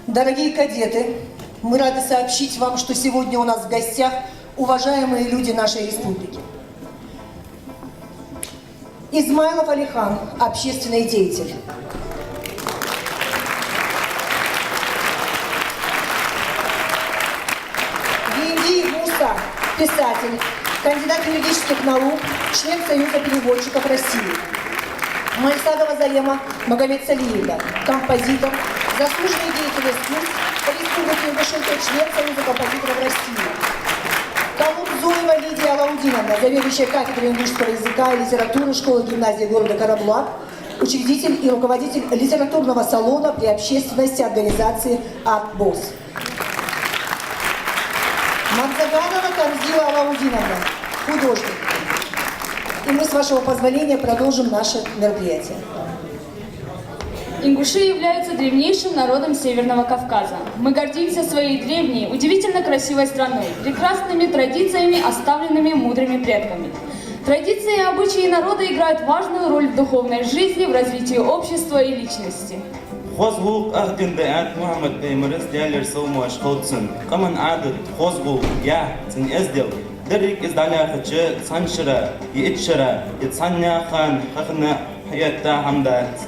Дорогие кадеты, мы рады сообщить вам, что сегодня у нас в гостях уважаемые люди нашей республики. Измайлов Алихан, общественный деятель. Виндиев Муса, писатель, кандидат юридических наук, член Союза переводчиков России. Мальсагова Зарема Магомед Салиевна, композитор, заслуженный деятель искусств Республики Ингушетия, член Союза композиторов России. Калурзуева Лидия Алаудиновна, заведующая кафедрой ингушского языка и литературы школы-гимназии города Карабулак, учредитель и руководитель литературного салона при общественности организации «Артбосс». Мадзаганова Камзила Алаудиновна, художник. И мы, с вашего позволения, продолжим наше мероприятие. Ингуши являются древнейшим народом Северного Кавказа. Мы гордимся своей древней, удивительно красивой страной, прекрасными традициями, оставленными мудрыми предками. Традиции и обычаи народа играют важную роль в духовной жизни, в развитии общества и личности. خزغوق أخدن دعات محمد بيمرس ديالر سومو أشخوتسن قمن عادت خزغوق يا تن أزدل دريك إزدالها خدشة تسانشرة يتشرة يتسانيا خان خخنا حياتا حمدات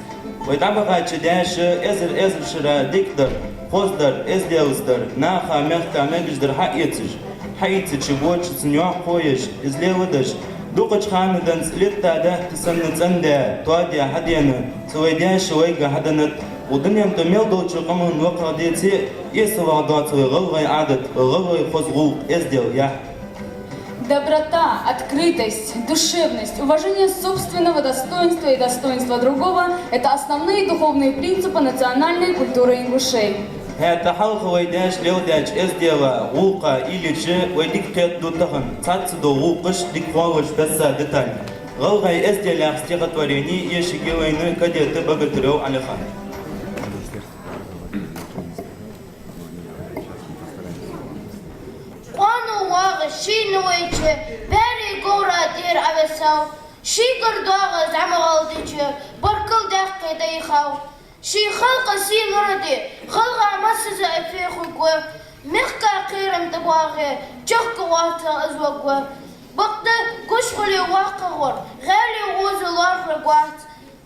ويتعبقى تشداش إزر شرة ديكدر خزدر إزدلزدر ناخا مختا مجدر حقيتش بوش تسنيوح قويش إزليودش دوقش خاندن سليتا ده تسنة زنده تواديا حديانا سويداش ويقا حدنت ودنيا متميل دوتش قمن وقع ديتي يسوى دوت غلغي عادت غلغي خزغوق إزدل يا Доброта, открытость, душевность, уважение собственного достоинства и достоинства другого – это основные духовные принципы национальной культуры ингушей. هذا حلقة ويداش لوداش إزديلا غوقا إليش ويديك قيد دوتخن تاتسدو غوقش ديك غوش بسا دتال غلغي إزديلا اختيقة وريني يشيكي وينو كدير تبقى تريو على خان شي نويتش باري قورا دير عبساو شي قردوغ زعما غلطيتش بركل دقي ديخاو شي خلق سين ردي خلق مسز في خوكو مخكا قيرم تبواغي جخك واتا ازوغو بقت كشخلي واقغور غالي غوز الواخر قوات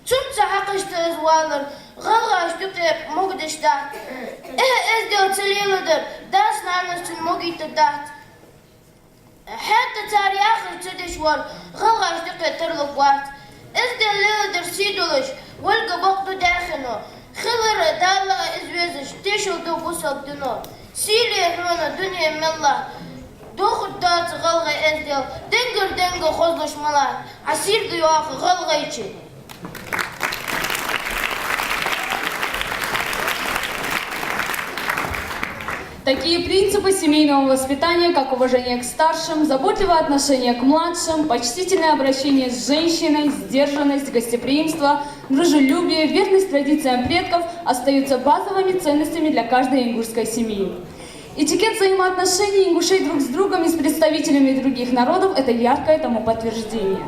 تنسى حقشت ازوالر غلغاش تقيق مقدش دات ازدو تليلدر داس نانس المقيت دات حتى تاريخ تدشور غلغاش دقيق ترلقوات ازدو الليل درسيدولش والقى بقتو داخنو خلر دالا ازويزش تشل دو بوسق دنو سيلي هرونا دنيا من الله دوخد دات غلغي ازدل دنجر خزلش ملات عسير ديواخ غلغيتشي Такие принципы семейного воспитания, как уважение к старшим, заботливое отношение к младшим, почтительное обращение с женщиной, сдержанность, гостеприимство, дружелюбие, верность традициям предков остаются базовыми ценностями для каждой ингушской семьи. Этикет взаимоотношений ингушей друг с другом и с представителями других народов – это яркое тому подтверждение.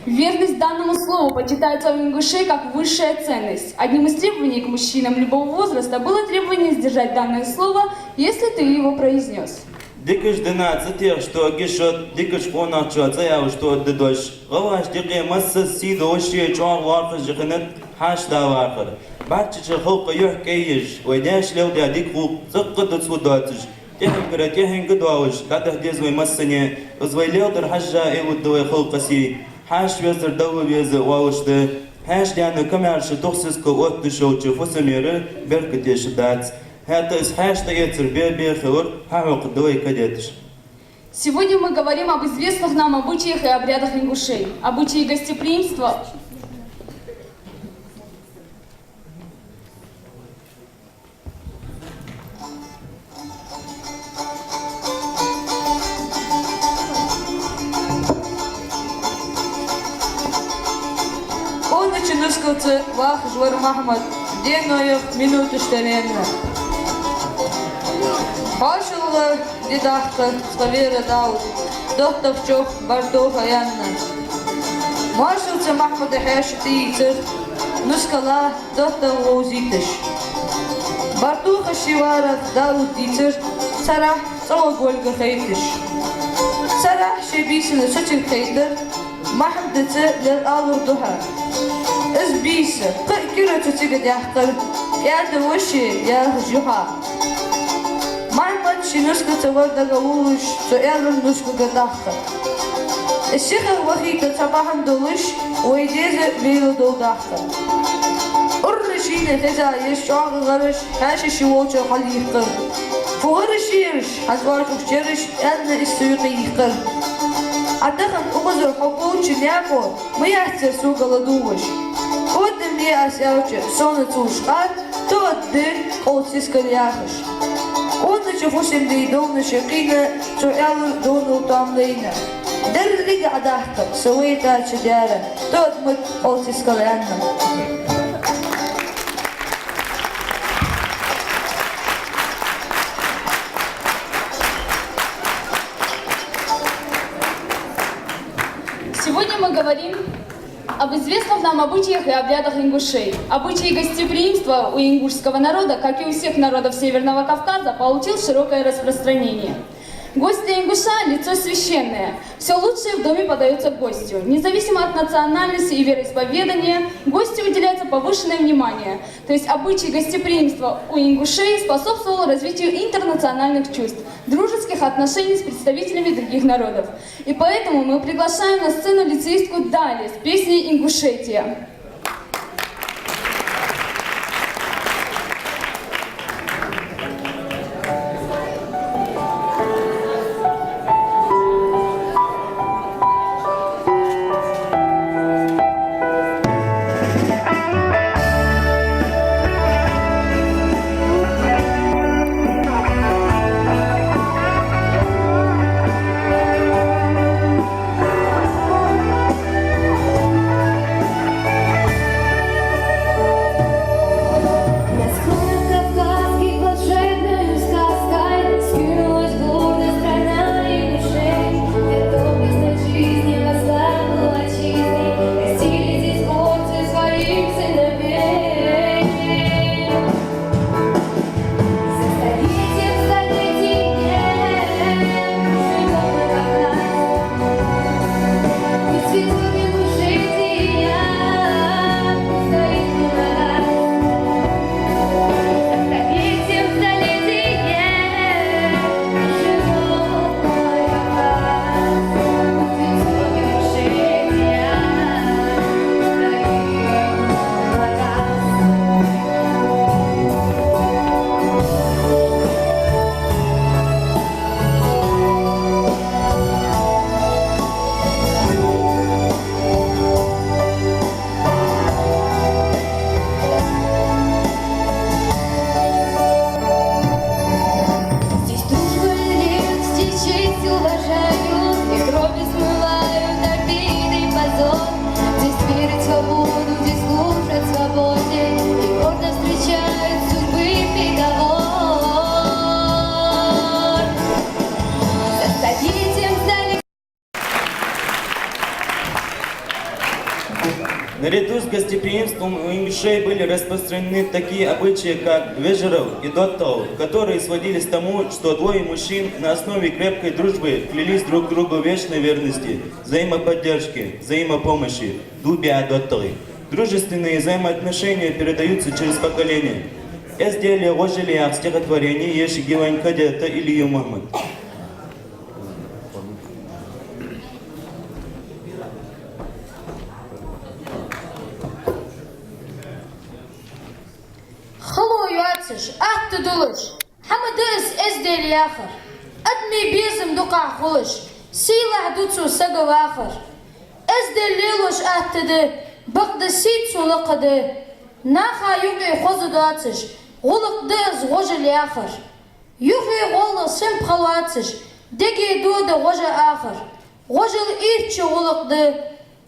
Верность данному слову почитается у ингушей как высшая ценность. Одним из требований к мужчинам любого возраста было требование сдержать данное слово, если ты его произнес. Дикиш динат затех, что гишот, дикиш понachо, заяв, что дедош. Галаш дике масса сидоши, чуар варфа жихнет, хаш да варфа. Бачча холка юх кейиш, вайдаш левдя дикву, заккат судатиш. Техен гдауш, кадах дезвай массане, узвайлевдер хажа и удвай холкаси. حاش وزر دو ويز واوشته حاش يعني كم عرش تخصص كوات تشوتش فسميره بركتيش دات هذا إس حاش تيتر بيه خور حاوق دوي كديتش. Сегодня мы говорим об известных нам обычаях и обрядах ингушей, обычаи гостеприимства. Начинускался вах жвар Махмад, деноев минуту штаренна. Пашылла дедахта схавера дау, доктовчок бардов аянна. Машылся Махмад и хэшти ицер, нускала дота лозитыш. Бартуха шиварах дару дитер, царах цавагольга хейтыш. Царах шебисина шачер хейтер, махмдыцы лер алур духа. Избиса, кира чутига дяхтар, яда воши я жуха. Маймат шинуска цавардага улуш, цо ялун нуска гадахта. الشيخ وخيك صباحا دولش ويجيز بيلو دوداختا الرشين خزا يشعر غرش هاش الشووش خليقر فوغر الشيرش حزوارك وشيرش أن السيوقي يقر عدخن أغزر حقوش نعمو ما يحسر سوق لدوش قدم لي أسيوش صونة وشقات تودي قوتسيس كرياخش قلنا شفوشن دي دون شقينا سؤال دون وطاملينا درلي قعداحتك سويتها شجارة تودمت قوتسيس كريانا Сегодня мы говорим об известных нам обычаях и обрядах ингушей. Обычаи гостеприимства у ингушского народа, как и у всех народов Северного Кавказа, получил широкое распространение. Гость для ингуша – лицо священное. Все лучшее в доме подается гостю. Независимо от национальности и вероисповедания, гостю уделяется повышенное внимание. То есть обычай гостеприимства у ингушей способствовал развитию интернациональных чувств, дружеских отношений с представителями других народов. И поэтому мы приглашаем на сцену лицеистку Дали с песней «Ингушетия». Наряду с гостеприимством у ингушей были распространены такие обычаи, как вежеров и доттов, которые сводились к тому, что двое мужчин на основе крепкой дружбы клялись друг другу вечной верности, взаимоподдержки, взаимопомощи, дубя доттой. Дружественные взаимоотношения передаются через поколения. Эздели ожили стихотворение Еши Гивань Кадета Илью Махмад. أحت دولش حمدس إزدل آخر أدمي بيزم دقع خلش سيلا دوتسو سقو آخر إزدل ليلوش أحت ده بقد سيتسو لقده ناخا يوغي خوزو داتش غلق دز غوجل آخر يوغي غول سم خلواتش دقي دو ده غوجة آخر غوجل إيرتش غلق ده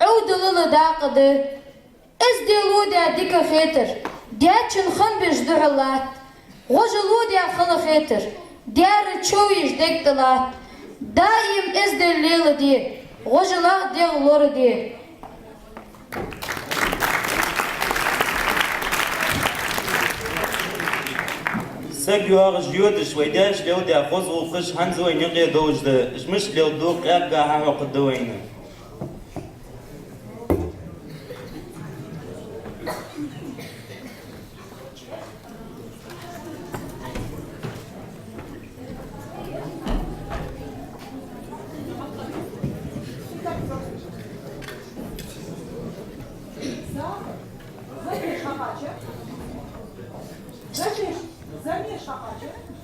عود لل داق ده إزدلو ده ديكا خيتر دياتشن خنبش دعلات غوجلو ديا خلا خيتر ديار تشويش ديكتلات دايم إزدل ليلة دي غوجلا دي غلور دي سجوا جيودش ويداش لو دا خذوا قش هنزو ينقي دوج دا مش لو دوق يبقى ها قدوينا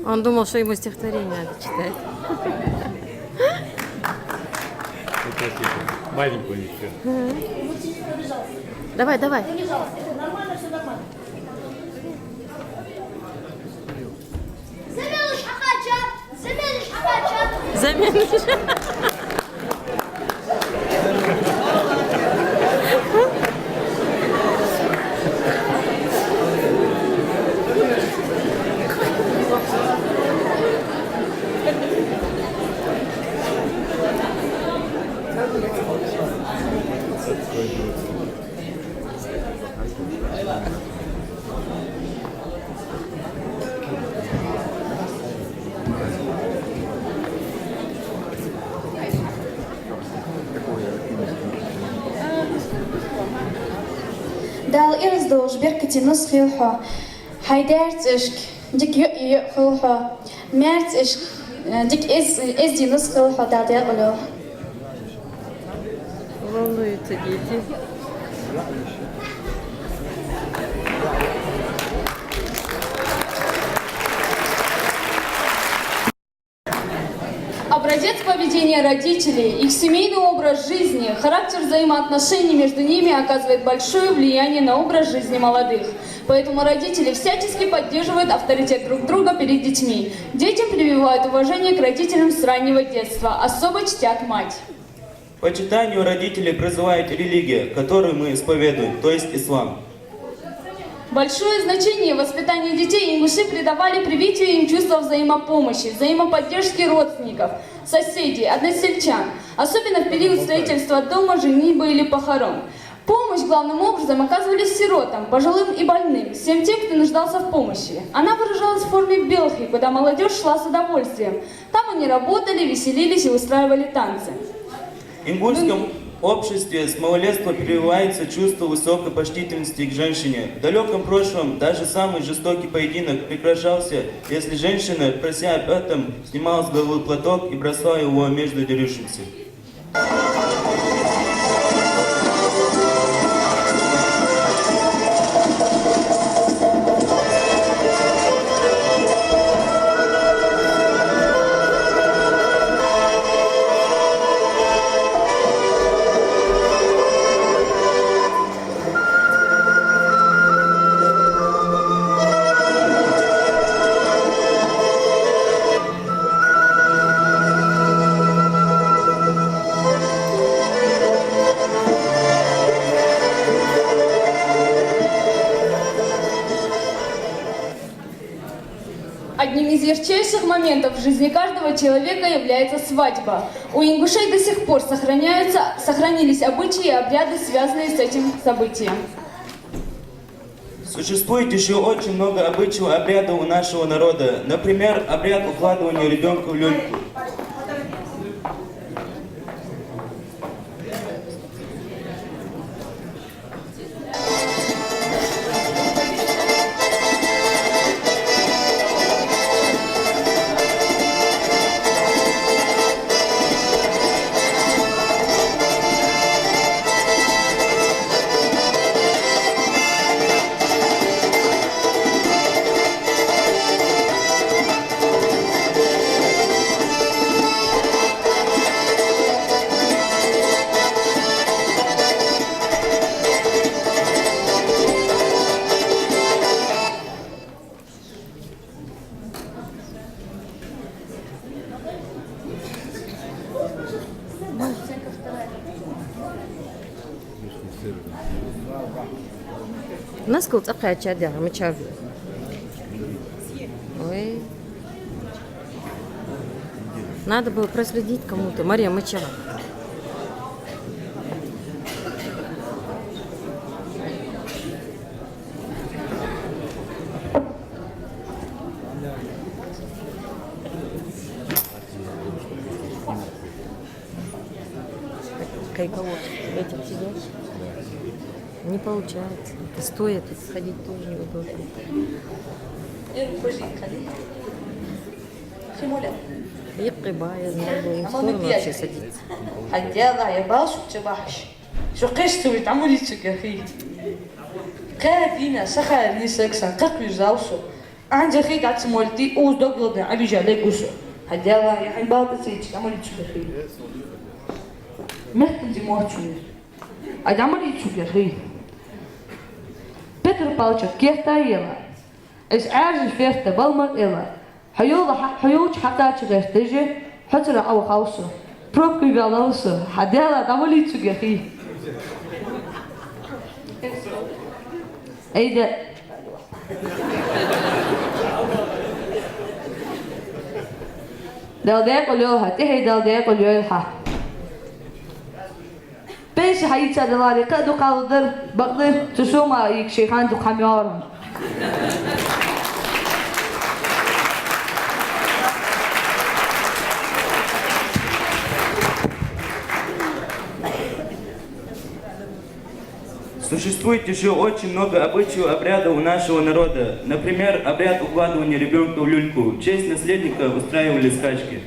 Он думал, что ему стихотворение надо читать. Маленькую еще. Давай, давай. Нормально, все нормально. Заменишь Ахача. Заменишь. Dal irsdoos birkati nuskhilha. Haydert ishk. Dik yukhilha. Mert ishk. Dik izdi nuskhilha dal yaglo. Волнуются дети. Образец поведения родителей, их семейный образ жизни, характер взаимоотношений между ними оказывает большое влияние на образ жизни молодых. Поэтому родители всячески поддерживают авторитет друг друга перед детьми. Детям прививают уважение к родителям с раннего детства, особо чтят мать. Почитанию родителей призывает религия, которую мы исповедуем, то есть ислам. Большое значение в воспитании детей ингуши придавали привитию им чувства взаимопомощи, взаимоподдержки родственников, соседей, односельчан, особенно в период строительства дома, женитьбы или похорон. Помощь главным образом оказывались сиротам, пожилым и больным, всем тем, кто нуждался в помощи. Она выражалась в форме белхи, куда молодежь шла с удовольствием. Там они работали, веселились и устраивали танцы. В ингушском обществе с малолетства прививается чувство высокой почтительности к женщине. В далеком прошлом даже самый жестокий поединок прекращался, если женщина, прося об этом, снимала с головы платок и бросала его между дерущимся. Одним из ярчайших моментов в жизни каждого человека является свадьба. У ингушей до сих пор сохранились обычаи и обряды, связанные с этим событием. Существует еще очень много обычаев и обрядов у нашего народа. Например, обряд укладывания ребенка в люльку. الناس كنت أبقى تشادي عم تشافي. Ой. Надо было проследить кому-то. Мария Мачева. кого этих сидящих. Не получается. Это стоя тут сходить тоже неудобно. يقربها يا زلمه وصورنا вообще садится. حديلا يا باش وتباش شو قشتوا يتعملي تشكخي قادينا سخا نسكسا قاقي زاوسو عندي خي قاعد سمولتي اوز دوغلنا ابي جالي قوسو حديلا يا حين باقي سيتش تعملي تشكخي مهتم دي موتشو عملي تشكخي بيتر بالچا كيفتا يلا اس عارج فيفتا بالمر يلا حيوش حتى تشغستجي حتى او خاوسو بروكي غالوسو حديلا عملي تشكخي ايه ده دل ديق اليوها تهي دل ديق اليوها بيش حييتا دلالي قدو قادر بقدر تسوما يك شيخان دو خميارم Существует еще очень много обычаев, обрядов у нашего народа. Например, обряд укладывания ребенка в люльку. В честь наследника устраивали скачки.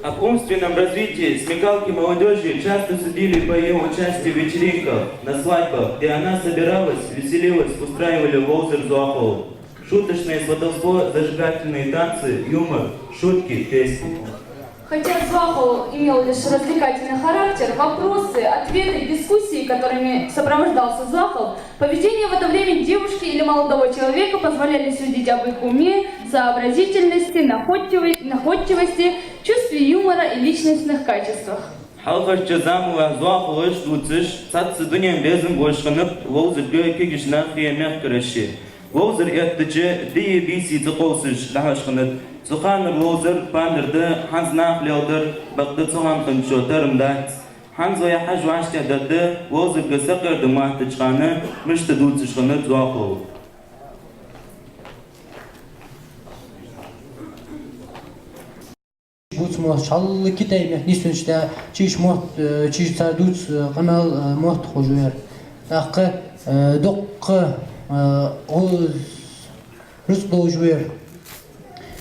Об умственном развитии смекалки молодежи часто судили по ее участию в вечеринках, на свадьбах, где она собиралась, веселилась, устраивали лоузер зуахол. Шуточное сватовство, зажигательные танцы, юмор, шутки, песни. Хотя Звахол имел лишь развлекательный характер, вопросы, ответы, дискуссии, которыми сопровождался Звахол, поведение в это время девушки или молодого человека позволяли судить об их уме, сообразительности, находчивости, чувстве юмора и личностных качествах. Халқарча замуа Звахол еш дуциш, цатсы дуням безім бойшқынып, лоузер гөйкегішна қиямеқ кіріші. Лоузер еттічі дие биси цықолсыш лағашқынып, Цуханыр лоузер пандырды, ханз нақлеудыр, бақты цуған қыншотырымдат. Ханз оя хаж ваштядады, лоузер гасақырды мақтычқаны, мүшті дуцышқыны Звахол. Буц мот шаллы китай мех нисунчта чиш мот чиш цардуц канал мот хожуер. Тақы доққы оз рус дожуер.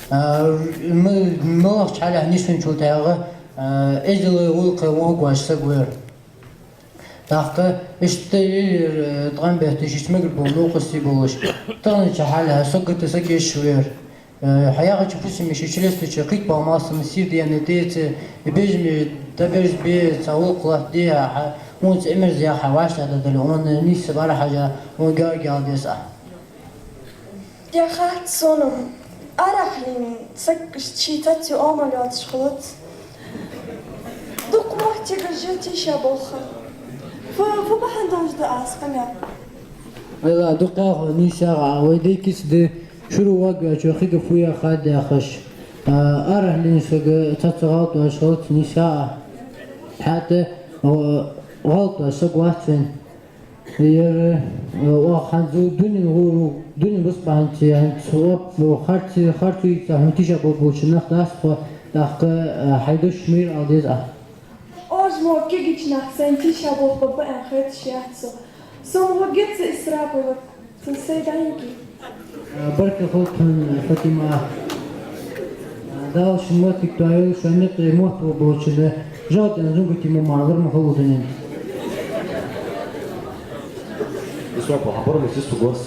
Мы мох чаля нисунчултағы эзелы улқы огуашса гуер. Тақы иштер дғанбехті шишмегір болу қысты болыш. Тағны чахаля соқыты сакешуер. Хаяға чупусими шишелестічі қиқ балмасын сир дейіні дейті бежімі даберж бе цауыл қылақ дей он эмер зия хавашлады дәлі оны несі бара хажа оны георгиял деса. Я хат соным арахлин саккыш читати омалят шхылат. Дук махтига жити ша болха. Фу бахандан жда асқаня. Айла дуқағы нисаға ойдейкіс де شروع واقع شوخي فويا خاد أخش أرهلين سق تصغط وشغلت نساء حتى غلط سق واتفن ير وخنزو دنيا غورو دنيا بس بانتي عند سواب خارتي تهمتيش أبو بوشناخ داسخو داخل حيدوش مير أوديزا أجمع كيجيش نحسنتيش أبو بابا أخذت شيء سوم وجدت إسرائيل تنسيدانكي بركة خلطن فاطمة دال شماتك تعيل شنق موت وبوشله جات أنزوجتي ممارغر مخلوطين. اسمع بحبر مسيس جوس.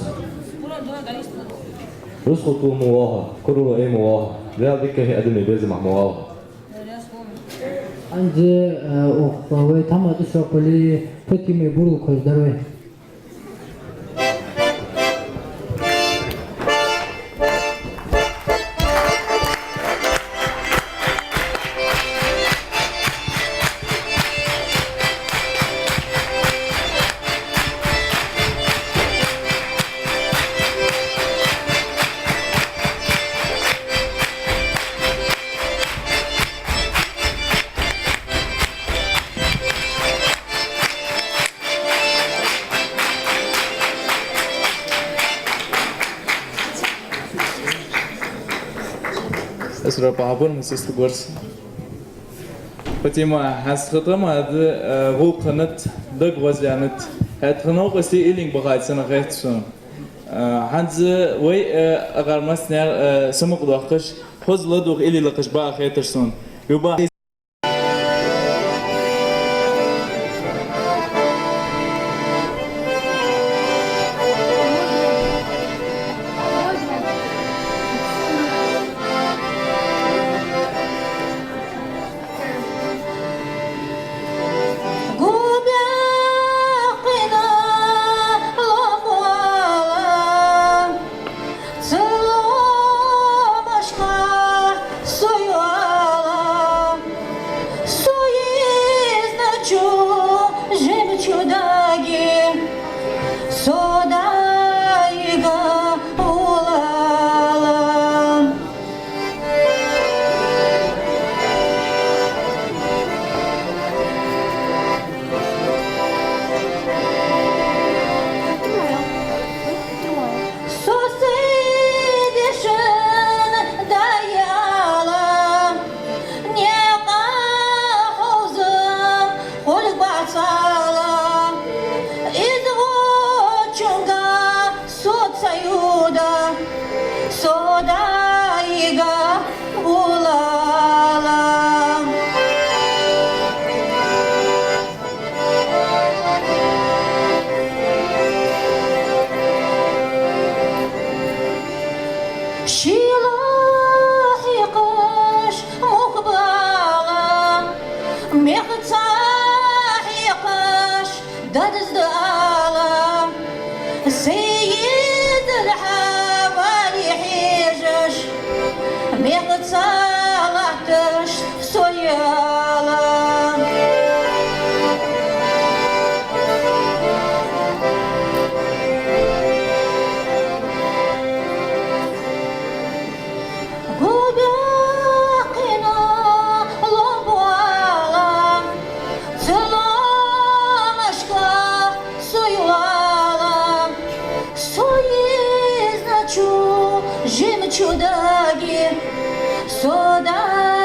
رزقه مواها كله أي مواها ده ديك هي أدنى بيزي مع مواها. عندي أخوي تما تشرب لي فاطمة بورو كوز دروي. اسرع بعبر مسيس تقرص فتيما هسخطة ما هذا غو قنت دق وزيانت هتخنو قصي إلين بغاية سنة غيرت سون هنز وي أغار مسنير سمق داقش خوز لدوغ إلي لقش بقى خيتر سون يبا مقطعي قاش دادز دعالم سيد الحوالي حيجش مقطعلتش سويالم Чудаги, содайга,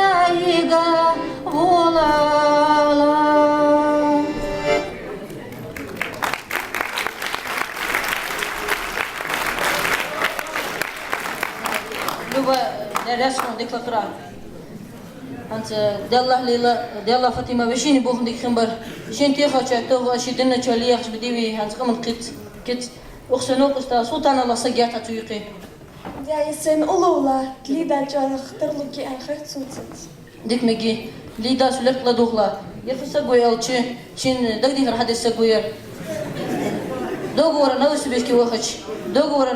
волала. Люба, дәрәшкон деклара. Ант делла лила, делла Фатима вешини бухн дикхимбар. Шин тихача того шидинна чалиях бдиви ант каман кит. Охсанок уста султан Аллах сагята туйqi. يا يسن أولولا تليدا جا اخترلوكي أن خير تسوتت ديك مجي ليدا سلك لا دوغلا يفسا غويلچي شين دغدي هر حدث غوير دوغورا نوسبيشكي وخچ دوغورا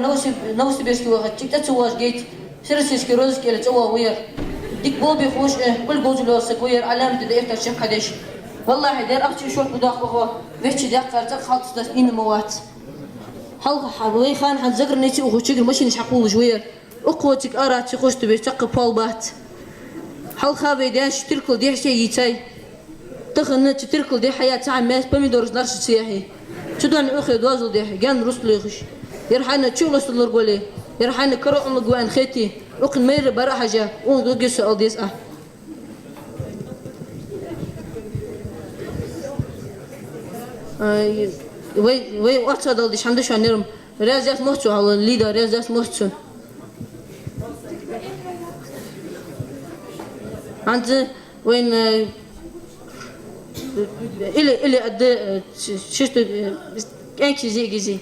نوسبيشكي وخچ تتسواش جيت سيرسيشكي روزكي لتوا وير ديك بوبي خوش كل جوجلو سغوير علامه ديفتا شيخ حدش والله دير اختي شو بداخ بخو ويتش دقر تخلص ان موات حلقة حبوي خان حد زقر نيتي وخوشيقر ماشي نشحقول جوير أقوتك أرات تخوش تبي تقب بالبات حلقة بيداش تركل دي حشي يتاي تخن تركل دي حياة عام ماس بميدورز نارش سياحي تدوان أخي دوازل دي جان رسل يخش يرحانا تشغل سلر قولي يرحانا كروع لقوان خيتي وقن مير برا حاجة ونقص ألديس وي وقتها دل ديش حمدش عنيرم رازيات مهتو على الليدا رازيات مهتو عند وين إلي قد شفتو كأنكي زي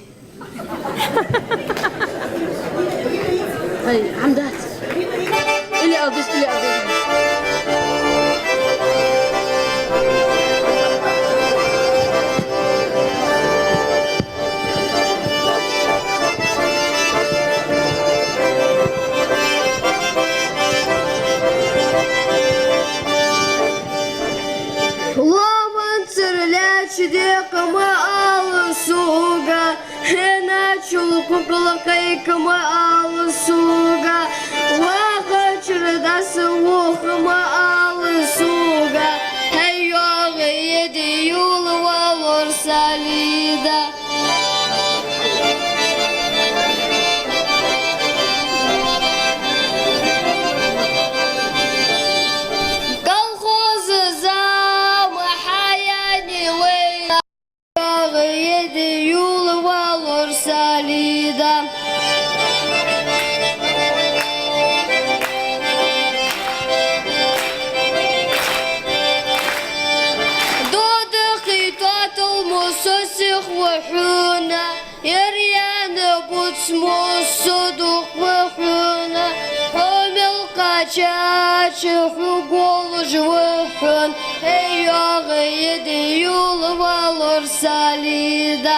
هاي حمدات إلي قديش Кама алсуга, хена чулку плакай кама алсуга, ваха чердасы вухма алсуга, хайога еди юл валор салида. Салида. Додохи татл мусосих вахуна, ярьяна буцмусудух вахуна, хомел качачих уголуж вахун, эйога еди юл валор салида.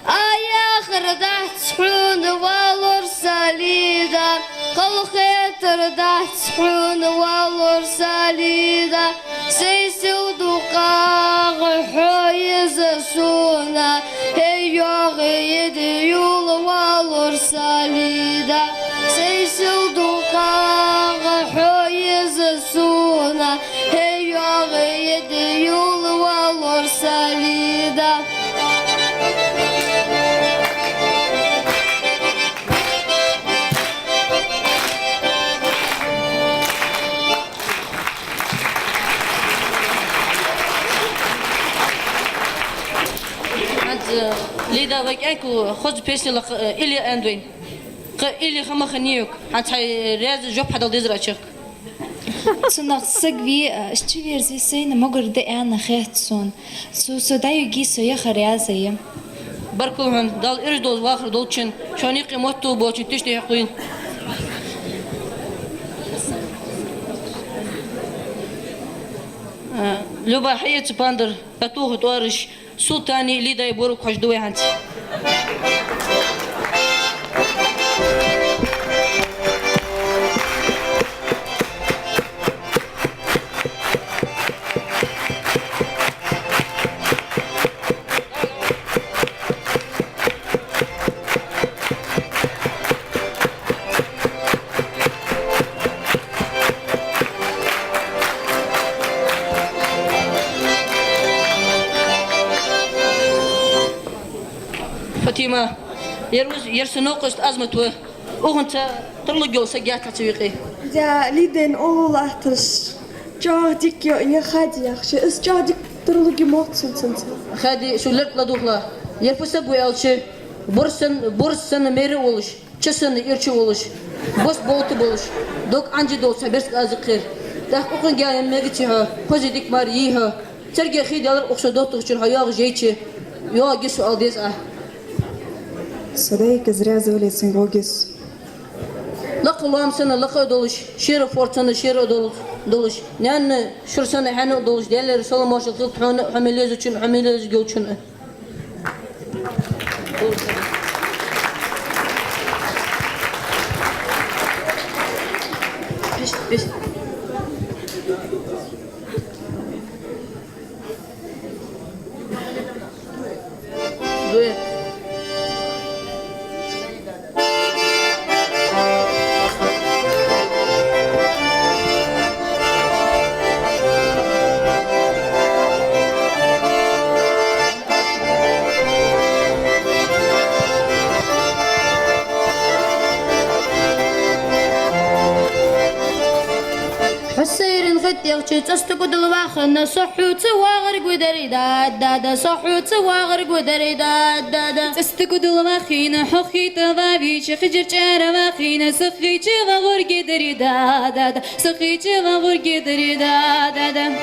Аяхырдах цхрун валор салида, Колхетырдах цхрун валор салида, Сейсил дукаг хойза суна, Эйога еди юл валор салида, Сейсил дукаг хойза суна, Эйога еди юл валор салида. ليدا وك أكو خذ بيسي لق إلي أندوين إلي خما خنيوك حتى راز جوب حدا ديزراتشك Цунах сагви штиверзи сейна могор де ана хэтсон су даю гисо я харязая баркулхан дал ирдол вахр долчин шани қиматту бочин тишти яқуин Люба Хаец Пандер, Петух Туарыш, Султани, Лида и Борук Хаждуй Ханти. فاطمة يرسنوقست أزمة وأنت ترلجوا سجات تسويقي. يا ليدن أول أحترش جادك يا خادي يا أخي إس جادك ترلجي موت سنت. خادي شو لرت لدوخلا يرفسك ويالشي برسن ميري ولش چسن يرچي ولش بوس بولت بولش دوك أنجي دول سبرس أزقير ده أقن جاي ميجتها كوزي ديك ماريها ترجع خيد يالر أقصدوت تخشر هياغ جيتشي يا جسوا ألديس صديق زرع زولي سنغوجس. لق اللهم سنة لق دولش شير فورتنا شير دولش نان شرسنا حنا دولش ديال رسول ما شاء الله حمليز وشن حمليز جوشن بس تستقد الواخن صحوت واغرق ودري داد صحوت واغرق ودري داد تستقد الواخين حخي تضابي خجر جار واخين سخي وغرق دري داد سخي وغرق دري داد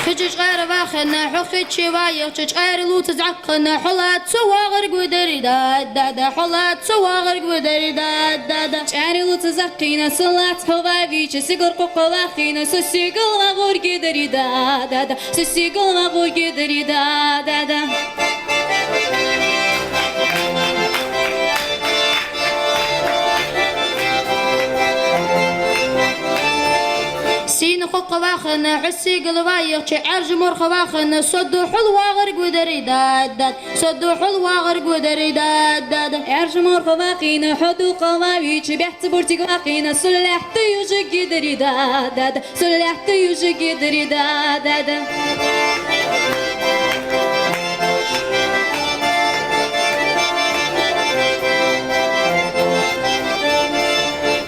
خجج غير واخنا حخي شوايا خجج غير لو تزعقنا حلات سواغر قدري داد حلات سواغر قدري داد شعري لو تزقينا صلات حبابي سيقر قواخينا سيقل وغور قدري داد سيقل وغور قدري داد سين خو قواخنا حسي قلوايا عرج مر خواخنا صدو حلوة غرق ودري داد صدو حلوة غرق ودري داد عرج مر خواخينا حدو قواوي بيحت بورتي قواخينا سلحت يوجي دري داد سلحت يوجي دري داد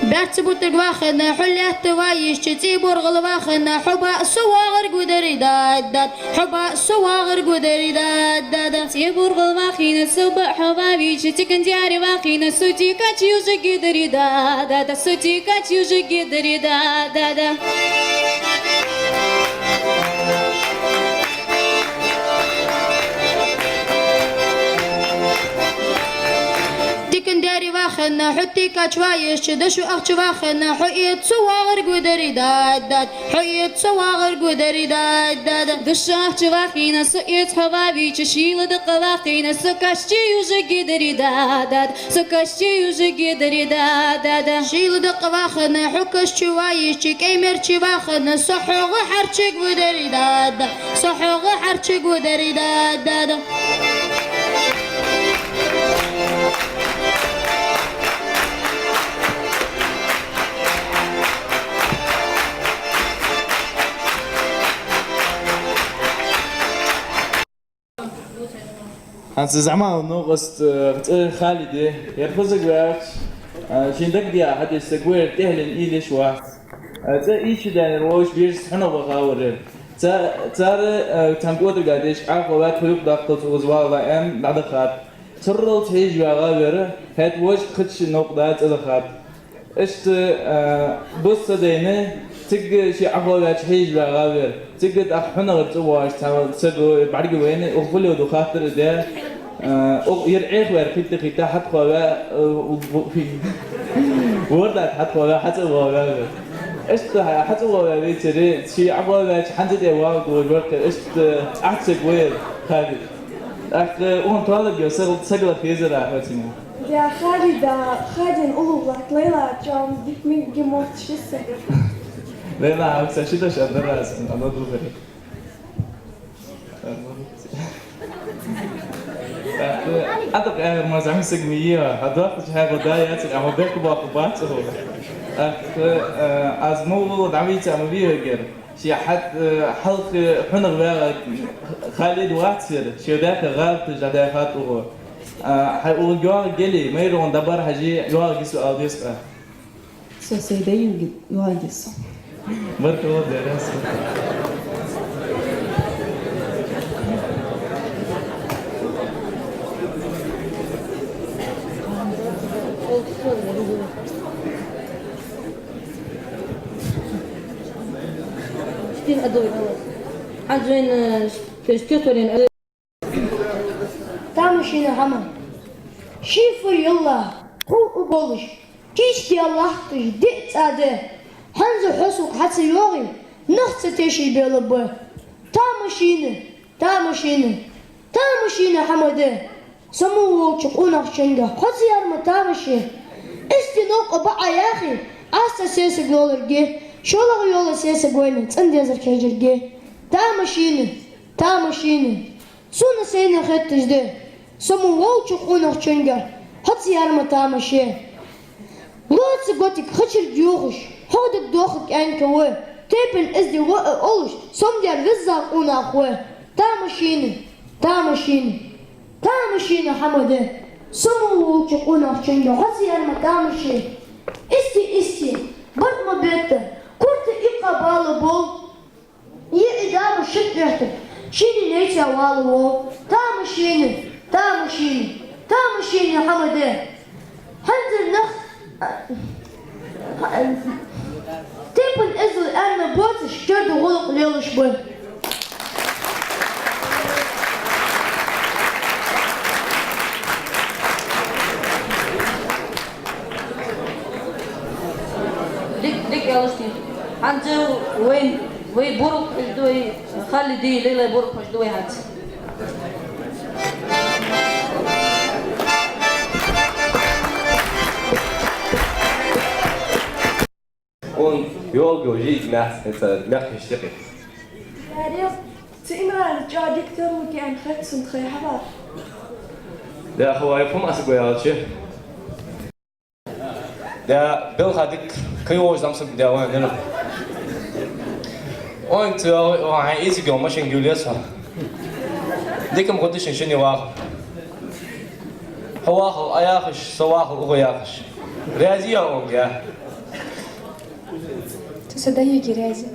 بعتبوت واخنا حليت وايش تيبور غلواخنا حبا سواغر قدري داد حبا سواغر قدري داد تيبور غلواخنا سبا حبابي تكن دياري واخنا سوتي كاتي يوجي قدري داد سوتي كاتي يوجي قدري داد داري واخنا حتي كاتشوايش دشو اخ واخنا حيت سواغر قدري داد حيت سواغر قدري داد دش اخ واخنا سيت حبابي تشيل دق واخنا سكاشتي يوجي قدري داد سكاشتي يوجي قدري داد شيل دق واخنا حكش شوايش كيمر واخنا صحوغ حرشك قدري داد صحوغ حرشك قدري داد هنس زعما نوقست خالدي يرفزك وقت شندك دي حد يستقبل تهلن إيدش واحد تا إيش ده روش بيرس حنا بخاور تا تنقول قديش عارف وقت هيك دقت وزوال أم بعد خات ترلت هيج وغاور هاد وش خدش نقطات الخات اشت بص دينه تج شيء عفوات هيج وغاور تجد أحنا غرت واش تسقو بعد وين أخلي ودخاتر ده يرعيخ ويركيت خيتا حد خوا في ورد حد خوا حتى خوا اشت حتى خوا بيتري شي عقوا باش حنت دي واق وورك اشت احسك وير خالد اخ اون طالب يوصل سجل فيزر احوتنا يا خالد خادم أولو ليلى جام ديك من جموت شسه ليلى عكس شيء شدنا راس انا دوغري أدق أنا ما زعمي سجمية هدفت هذا دايات أنا بيك باقبات هو از مو دعمي تعمليه غير شي حد حلق حنا غير خالد واتسر شي ذاك غلط جدافات هو هو جوا جلي ما يرون دبر حاجي جوا جسوا أوديس سيدين يوادس مركو درس Тамшина хама. Шифр يلا هو بولش كيشتي الله تجدي تعده هنز حسوك حتى يوغي نخت تشي بيلب تامشينه حمده سمو تشقونا شنجا حتى يرم تامشي استنوق بقى يا اخي اسا سيسك يولرجي شولغ يولا سيسك وين تنديزر كيجرجي تامشينه سونا سينا خطجده سمو تشقونا شنجا حتى يرم تامشي لوتس غوتيك خشر جوخش هودك دوخك انكوه تيبن ازدي وقع اولش سم ديال رزاق اونا اخوه تامشينه حمده سمو تشقونا شنجا حتى يرم تامشي استي برد ما بيته كنت إبقى بالبول يقدام الشد رحته شيني نيتي والو تامشينه حمده هنزل نخ تيبن ازل انا بوتش جرد غلق ليلش بول ديك يالشتي عنده وين بورك دوي خلي دي ليلى بورك مش دوي هات Und Jorgo جيت ناس انت ناخذ الشقي. يا تيمار جا دكتور مكان خدسن خي حبار. ده هو يفهم أسبوع يا شيخ. ده بالخدك كيو زمسك داوان هنا. وانت وعايز يوم ماشي نجوليسها. ديك ما كنتش نشني واخ. هو أياخش سواخ هو ياخش. رازي يوم يا. تصدقي رازي.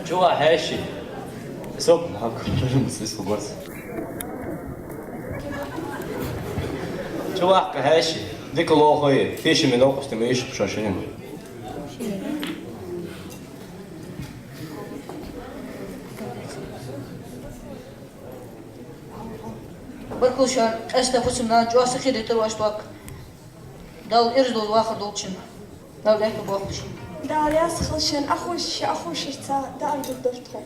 جوا هاشي. صوب معكم بس بس. جوا هاشي. ديك الله خوي فيش من أوقات تميش بشاشين. بركوشان استفسنا جوا سخير ترواشتوك. دال إرجل واخر دولشن. دال إحنا بوخش. دال ياسخلشن أخوش تا دال بالدفتر.